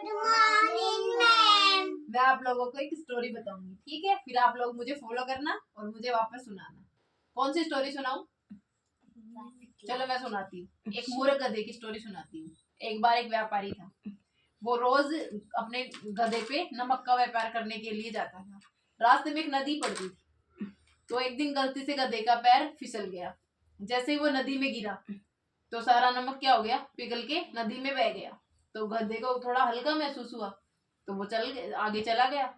Morning ma'am. मैं आप लोगों को एक स्टोरी बताऊंगी, ठीक है? फिर आप लोग मुझे फॉलो करना और मुझे वापस सुनाना। कौन सी स्टोरी सुनाऊं? चलो मैं सुनाती हूँ। एक मूर्ख गधे की स्टोरी सुनाती हूँ। एक बार एक व्यापारी था। वो रोज अपने गधे पे नमक का व्यापार करने के लिए जाता था। रास्ते में एक नदी पड़ती थी, तो एक दिन गलती से गधे का पैर फिसल गया। जैसे ही वो नदी में गिरा तो सारा नमक क्या हो गया, पिघल के नदी में बह गया। तो गधे को थोड़ा हल्का महसूस हुआ, तो वो आगे चला गया।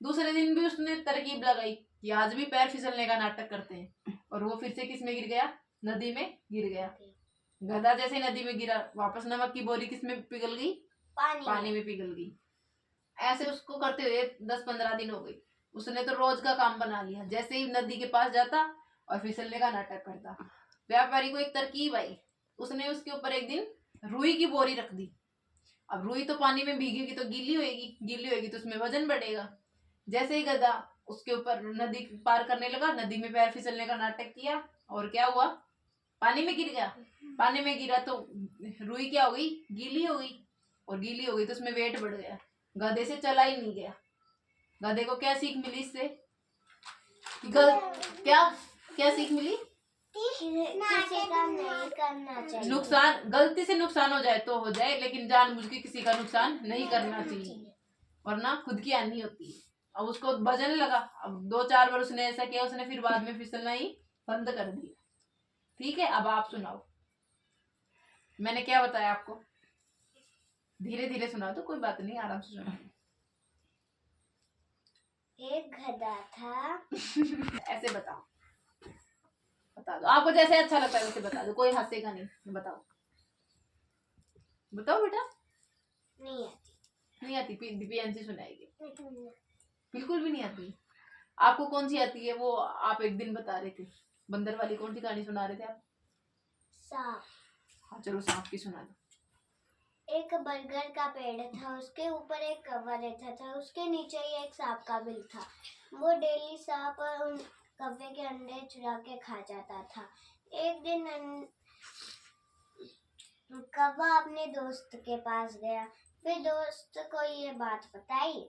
दूसरे दिन भी उसने तरकीब लगाई कि आज भी पैर फिसलने का नाटक करते हैं, और वो फिर से किस में गिर गया? नदी में गिर गया। गधा जैसे नदी में गिरा, वापस नमक की बोरी किस में पिघल गई? पानी में पिघल गई। ऐसे उसको करते हुए 10-15 दिन हो गई। उसने तो रोज का काम बना लिया, जैसे ही नदी के पास जाता और फिसलने का नाटक करता। व्यापारी को एक तरकीब आई। उसने उसके ऊपर एक दिन रुई की बोरी रख दी। अब रुई तो पानी में भीगेगी तो गीली होगी तो उसमें वजन बढ़ेगा। जैसे ही गधा उसके ऊपर नदी पार करने लगा, नदी में पैर फिसलने का नाटक किया और क्या हुआ? पानी में गिर गया। पानी में गिरा तो रुई क्या हो गई? गीली हो गई, और गीली हो गई तो उसमें वेट बढ़ गया। गधे से चला ही नहीं गया। गधे को क्या सीख मिली इससे? क्या क्या सीख मिली? नुकसान, गलती से नुकसान हो जाए तो हो जाए, लेकिन जानबूझ के किसी का नुकसान नहीं करना चाहिए, वरना खुद की हानि होती है। अब उसको बजने लगा। अब 2-4 बार उसने ऐसा किया, उसने फिर बाद में फिसलना ही बंद कर दिया। ठीक है, अब आप सुनाओ। मैंने क्या बताया आपको? धीरे धीरे सुना दो, कोई बात नहीं, आराम से सुना। एक गधा था। ऐसे बताओ, बता दो, आपको जैसे अच्छा लगता है वैसे बता दो, कोई हंसेगा नहीं। बताओ बताओ बेटा। नहीं आती। नहीं आती? दिव्यांशी सुनाएगी। बिल्कुल भी नहीं आती। आपको कौन सी आती है? वो आप एक दिन बता रहे थे, बंदर वाली कौन सी कहानी सुना रहे थे आप? सांप। हाँ चलो, सांप की सुना दो। एक बरगद का पेड़ था, उसके ऊपर एक कौवा रहता था, उसके नीचे ही एक सांप का बिल था। वो डेली सांप और उन कौवे के अंडे चुरा के खा जाता था। एक दिन कौवा अपने दोस्त के पास गया, फिर दोस्त को ये बात बताई,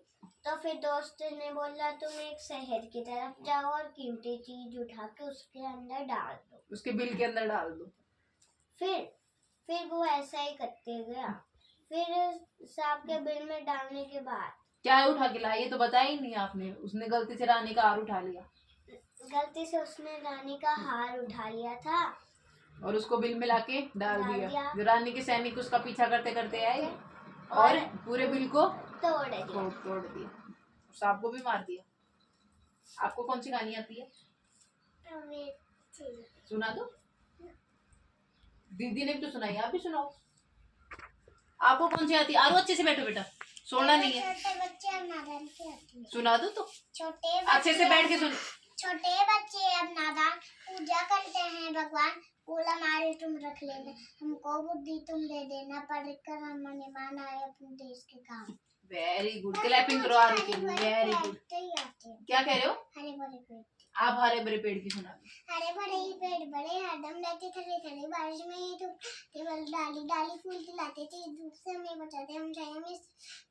तो फिर दोस्त ने बोला तुम एक शहर की तरफ जाओ और कीमती चीज उठा के उसके अंदर डाल दो, उसके बिल के अंदर डाल दो। फिर वो ऐसा ही करते गया। फिर सांप के बिल में डालने के बाद क्या उठा के लाया? ये तो बताया ही नहीं आपने। उसने गलती से रानी का हार उठा लिया। गलती से उसने रानी का हार उठा लिया था और उसको बिल में लाके डाल दिया। जो रानी के सैनिक उसका पीछा करते करते आए और पूरे बिल को तोड़ दिया। सांप को भी मार दिया। आपको कौन सी कहानी आती है? सुना दो। दीदी ने भी तो सुनाई, आप भी सुनाओ। आपको कौन सी आती है? आरो अच्छे से बैठो बेटा, सोना नहीं है। छोटे बच्चे अब नादान की आती है। सुना दो तो। छोटे अच्छे से बैठ के सुन। छोटे बच्चे अब नादान पूजा करते हैं भगवान, बोला हमारे तुम रख लेना, हमको बुद्धि तुम दे देना, पढ़कर हम मेहमान आए अपने देश के काम। वेरी गुड, क्लैपिंग करो आरु के लिए। Very good. क्या कह रहे हो? हरे भरे पेड़। आप हरे भरे पेड़ की सुना दो। हरे भरे ही पेड़ बड़े हरदम रहते थे, ठंडी बारिश में ही धूप केवल डाली डाली फूल खिलाते थे, धूप से हमें बचाते, हम छाया में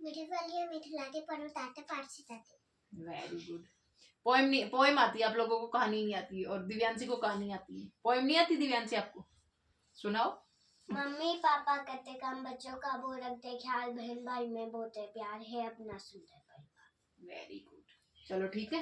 मीठे फल हमें खिलाते, पर्वताते पार सिताते। Very good. पोएम नहीं, पोएम आती है आप लोगों को, कहानी नहीं आती है। और दिव्यांशी को कहानी आती है, पोएम नहीं आती। दिव्यांशी आपको सुनाओ। मम्मी पापा करते काम, बच्चों का वो रखते ख्याल, बहन भाई में बहुत प्यार है अपना सुंदर परिवार। वेरी गुड, चलो ठीक है।